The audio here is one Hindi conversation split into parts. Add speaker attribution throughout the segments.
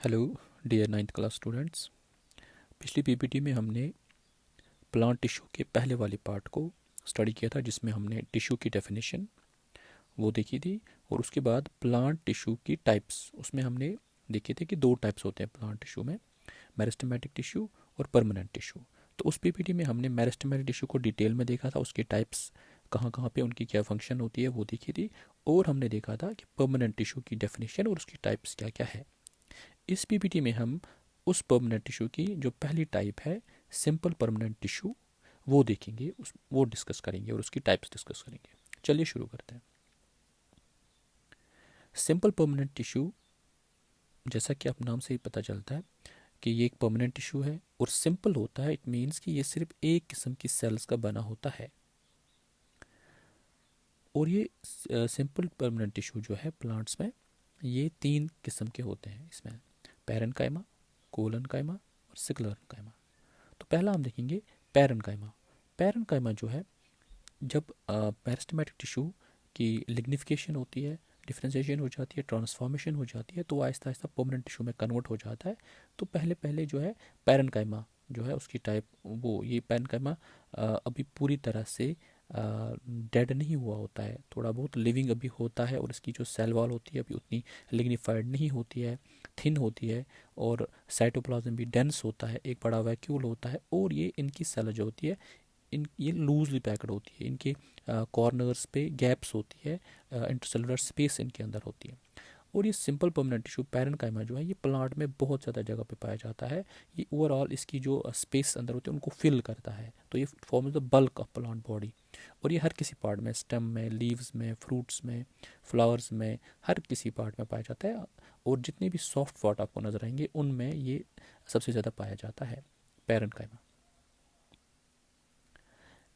Speaker 1: Hello dear ninth class students. पिछली पीपीटी में हमने प्लांट टिश्यू के पहले वाले पार्ट को स्टडी किया था, जिसमें हमने टिश्यू की डेफिनेशन वो देखी थी। और उसके बाद प्लांट टिश्यू की टाइप्स उसमें हमने देखे थे कि दो टाइप्स होते हैं प्लांट टिश्यू में, मेरिस्टेमेटिक टिश्यू और परमानेंट टिश्यू। तो उस पीपीटी में हमने मेरिस्टेमेटिक टिश्यू को डिटेल में देखा था, उसके टाइप्स कहाँ कहाँ पे उनकी क्या फंक्शन होती है वो देखी थी। और हमने देखा था कि परमानेंट टिश्यू की डेफिनेशन और उसकी टाइप्स क्या क्या है। इस पीपीटी में हम उस परमानेंट टिश्यू की जो पहली टाइप है, सिंपल परमानेंट टिश्यू, वो देखेंगे, वो डिस्कस करेंगे और उसकी टाइप्स डिस्कस करेंगे। चलिए शुरू करते हैं। सिंपल परमानेंट टिश्यू, जैसा कि आप नाम से ही पता चलता है कि ये एक परमानेंट टिश्यू है और सिंपल होता है। इट मीन्स कि ये सिर्फ एक किस्म की सेल्स का बना होता है। और ये सिंपल परमानेंट टिश्यू जो है प्लांट्स में, ये तीन किस्म के होते हैं। इसमें पैरेन्काइमा, कोलनकाइमा और सिक्लरकाइमा। तो पहला हम देखेंगे पैरेन्काइमा। पैरेन्काइमा जो है, जब मेरिस्टेमेटिक टिश्यू की लिग्निफिकेशन होती है, डिफ्रेंशिएशन हो जाती है, ट्रांसफॉर्मेशन हो जाती है, तो आहिस्ता आहिस्ता परमानेंट टिश्यू में कन्वर्ट हो जाता है। तो पहले पहले जो है पैरेन्काइमा जो है उसकी टाइप, वो ये पैरेन्काइमा अभी पूरी तरह से डेड नहीं हुआ होता है, थोड़ा बहुत लिविंग अभी होता है। और इसकी जो सेल वॉल होती है अभी उतनी लिग्निफाइड नहीं होती है, थिन होती है। और साइटोप्लाज्म भी डेंस होता है, एक बड़ा वैक्यूल होता है। और ये इनकी सेल जो होती है, ये लूजली पैक्ड होती है, इनके कॉर्नर्स पे गैप्स होती है, इंटरसेलुलर स्पेस इनके अंदर होती है। और ये सिंपल परमानेंट टिश्यू पैरेन्काइमा जो है, ये प्लांट में बहुत ज़्यादा जगह पे पाया जाता है। ये ओवरऑल इसकी जो स्पेस अंदर होती है उनको फिल करता है। तो ये form the bulk of plant body. और ये हर किसी पार्ट में, स्टेम में, लीव्स में, फ्रूट्स में, फ्लावर्स में, हर किसी पार्ट में पाया जाता है। और जितने भी सॉफ्ट पार्ट आपको नजर आएंगे उनमें ये सबसे ज़्यादा पाया जाता है, पैरेन्काइमा।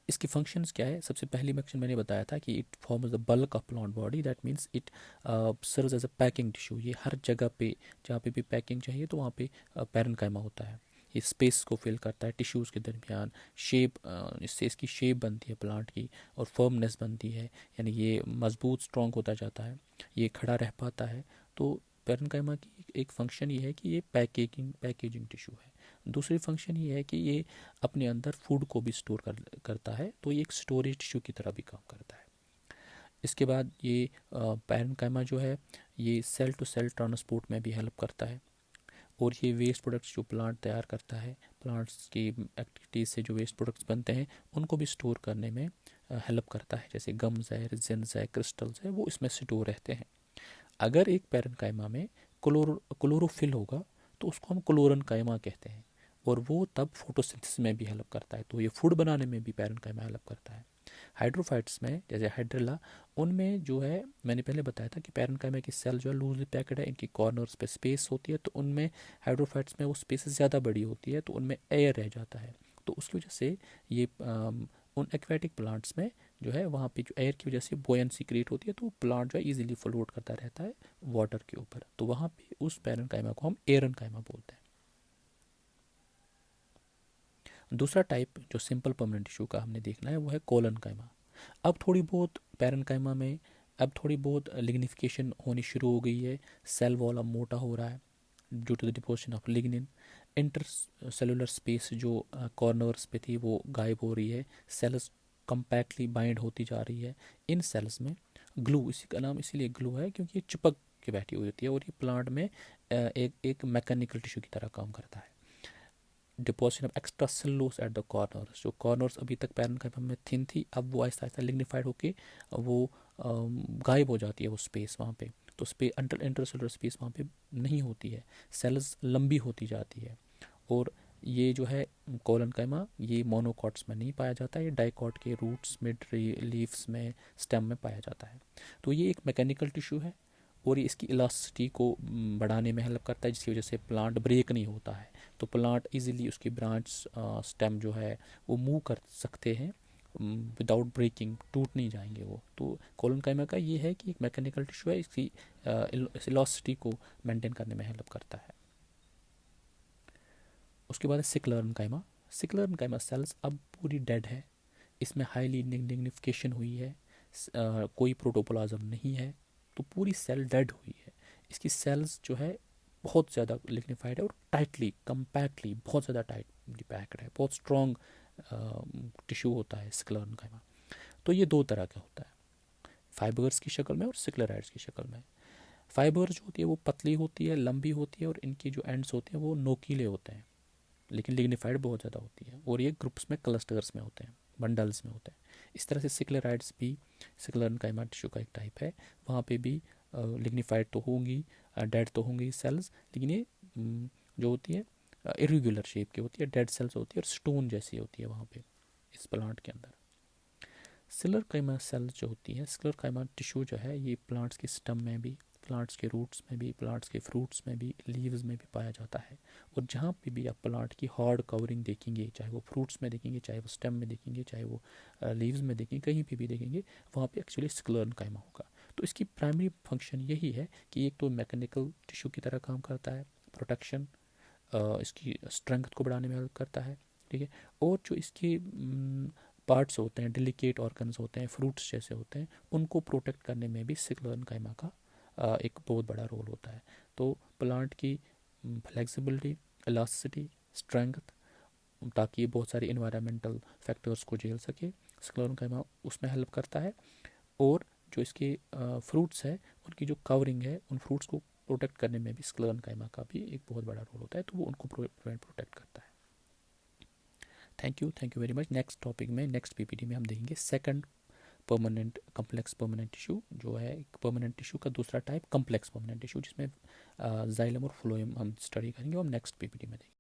Speaker 1: इसकी फंक्शंस क्या है? सबसे पहली फंक्शन मैंने बताया था कि it forms the bulk of plant body. That means it serves as a packing tissue. ये हर जगह पे जहाँ पे भी पैकिंग चाहिए तो वहाँ पे पैरेन्काइमा होता है। ये स्पेस को फिल करता है टिश्यूज़ के दरमियान। शेप, इससे इसकी शेप बनती है प्लांट की और फर्मनेस बनती है, यानी ये मजबूत स्ट्रॉन्ग होता जाता है, ये खड़ा रह पाता है। तो पैरेन्काइमा की एक फंक्शन ये है कि ये पैकेजिंग टिश्यू है। दूसरी फंक्शन ये है कि ये अपने अंदर फूड को भी स्टोर करता है, तो ये एक स्टोरेज टिश्यू की तरह भी काम करता है। इसके बाद ये पैरेन्काइमा जो है, ये सेल टू सेल ट्रांसपोर्ट में भी हेल्प करता है। और ये वेस्ट प्रोडक्ट्स जो प्लांट तैयार करता है, प्लांट्स की एक्टिविटीज़ से जो वेस्ट प्रोडक्ट्स बनते हैं उनको भी स्टोर करने में हेल्प करता है। जैसे गम्स है, रिजिन्स है, क्रिस्टल्स है, वो इसमें स्टोर रहते हैं। अगर एक पैरेन्काइमा में क्लोरोफिल होगा तो उसको हम क्लोरनकाइमा कहते हैं। और वो तब फोटोसिंथेसिस में भी हेल्प करता है, तो ये फूड बनाने में भी पैरेन्काइमा हेल्प करता है। हाइड्रोफाइट्स में, जैसे हाइड्रेला, उनमें जो है मैंने पहले बताया था कि पैरेन्काइमा की सेल जो है लूजली पैक्ड है, इनकी कॉर्नर्स पे स्पेस होती है। तो उनमें हाइड्रोफाइट्स में वो स्पेस ज़्यादा बड़ी होती है, तो उनमें एयर रह जाता है। तो उसकी वजह से ये उन एक्वेटिक प्लांट्स में जो है, वहाँ पे जो एयर की वजह से बोयंसी क्रिएट होती है, तो प्लांट जो है इजीली फ्लोट करता रहता है वाटर के ऊपर। तो वहाँ पे उस पैरेन्काइमा को हम एरनकाइमा बोलते हैं। दूसरा टाइप जो सिंपल परमानेंट टिश्यू का हमने देखना है वो है कोलनकाइमा। अब थोड़ी बहुत पैरेन्काइमा में अब थोड़ी बहुत लिग्निफिकेशन होनी शुरू हो गई है। सेल वॉल अब मोटा हो रहा है due to the deposition of lignin. Intercellular space जो कॉर्नर्स पे थी वो गायब हो रही है। सेल्स कंपैक्टली बाइंड होती जा रही है। इन सेल्स में ग्लू, इसी का नाम इसीलिए ग्लू है क्योंकि ये चिपक के बैठी हुई होती है। और ये प्लांट में एक मैकेनिकल टिश्यू की तरह काम करता है। Deposition of extra cellulose at the corners, जो कॉर्नर्स अभी तक पैरेन्काइमा में थिन थी, अब वो आहिस्ता आहिस्ता लिग्निफाइड होके वो गायब हो जाती है वो स्पेस वहाँ पे। तो इंटरसेलुलर स्पेस वहाँ पे नहीं होती है, सेल्स लंबी होती जाती है। और ये जो है कोलनकाइमा, ये मोनोकॉट्स में नहीं पाया जाता है, ये डाइकॉट के रूट्स, मिड लीव्स में, स्टेम में पाया जाता है। तो ये एक मैकेनिकल टिश्यू है और ये इसकी इलास्टिसिटी को बढ़ाने में हेल्प करता है, जिसकी वजह से प्लांट ब्रेक नहीं होता है। तो प्लांट इजीली उसकी ब्रांच, स्टेम जो है वो मूव कर सकते हैं विदाउट ब्रेकिंग, टूट नहीं जाएंगे वो। तो कोलनकाइमा का ये है कि एक मैकेनिकल टिश्यू है, इसकी इलास्टिसिटी को मेंटेन करने में हेल्प करता है। उसके बाद सिक्लरनकाइमा। सिक्लरनकाइमा सेल्स अब पूरी डेड है, इसमें हाईली लिग्निफिकेशन हुई है, कोई प्रोटोप्लाज्म नहीं है, तो पूरी सेल डेड हुई है। इसकी सेल्स जो है बहुत ज़्यादा लिग्निफाइड है और टाइटली कम्पैक्टली बहुत ज़्यादा टाइटली पैक्ड है, बहुत स्ट्रॉन्ग टिश्यू होता है स्क्लेरेन्काइमा। तो ये दो तरह का होता है, फाइबर्स की शक्ल में और स्क्लेराइड्स की शक्ल में। फाइबर जो होती है वो पतली होती है, लंबी होती है और इनकी जो एंड्स होते हैं वो नोकीले होते हैं, लेकिन लिग्निफाइड बहुत ज़्यादा होती है और ये ग्रुप्स में क्लस्टर्स में होते हैं, बंडल्स में होते हैं। इस तरह से स्क्लेराइड्स भी स्क्लेरेन्काइमा टिश्यू का एक टाइप है, वहाँ पे भी लिग्निफाइड तो होंगी, डेड तो होंगी सेल्स, लेकिन ये जो होती है इरेगुलर शेप की होती है, डेड सेल्स होती है और स्टोन जैसी होती है वहाँ पे इस प्लांट के अंदर। स्क्लेरेन्काइमा सेल्स जो होती है, स्क्लेरेन्काइमा टिश्यू जो है ये प्लांट्स के स्टम में भी, प्लांट्स के रूट्स में भी, प्लांट्स के फ्रूट्स में भी, लीव्स में भी पाया जाता है। और जहाँ पे भी आप प्लांट की हार्ड कवरिंग देखेंगे, चाहे वो फ्रूट्स में देखेंगे, चाहे वो स्टेम में देखेंगे, चाहे वो लीव्स में देखेंगे, कहीं पे भी देखेंगे वहाँ पे एक्चुअली स्क्लेरेन्काइमा होगा। तो इसकी प्राइमरी फंक्शन यही है कि एक तो मैकेनिकल टिश्यू की तरह काम करता है, प्रोटेक्शन, इसकी स्ट्रेंथ को बढ़ाने में हेल्प करता है, ठीक है। और जो इसके पार्ट्स होते हैं, डेलिकेट ऑर्गन्स होते हैं, फ्रूट्स जैसे होते हैं, उनको प्रोटेक्ट करने में भी स्क्लेरेन्काइमा का एक बहुत बड़ा रोल होता है। तो प्लांट की फ्लेक्सिबिलिटी, इलास्टिसिटी, स्ट्रेंथ, ताकि ये बहुत सारे इन्वायरमेंटल फैक्टर्स को झेल सके, स्क्लेरेन्काइमा उसमें हेल्प करता है। और जो इसके फ्रूट्स है उनकी जो कवरिंग है, उन फ्रूट्स को प्रोटेक्ट करने में भी स्क्लेरेन्काइमा का भी एक बहुत बड़ा रोल होता है, तो वो उनको प्रोटेक्ट करता है। Thank you very much. Next topic में, नेक्स्ट पीपीटी में हम देखेंगे second permanent complex permanent tissue, जो है एक परमानेंट टिश्यू का दूसरा टाइप कम्प्लेक्स परमानेंट टिश्यू, जिसमें जाइलम और फ्लोएम हम स्टडी करेंगे और नेक्स्ट पीपीटी में देखेंगे।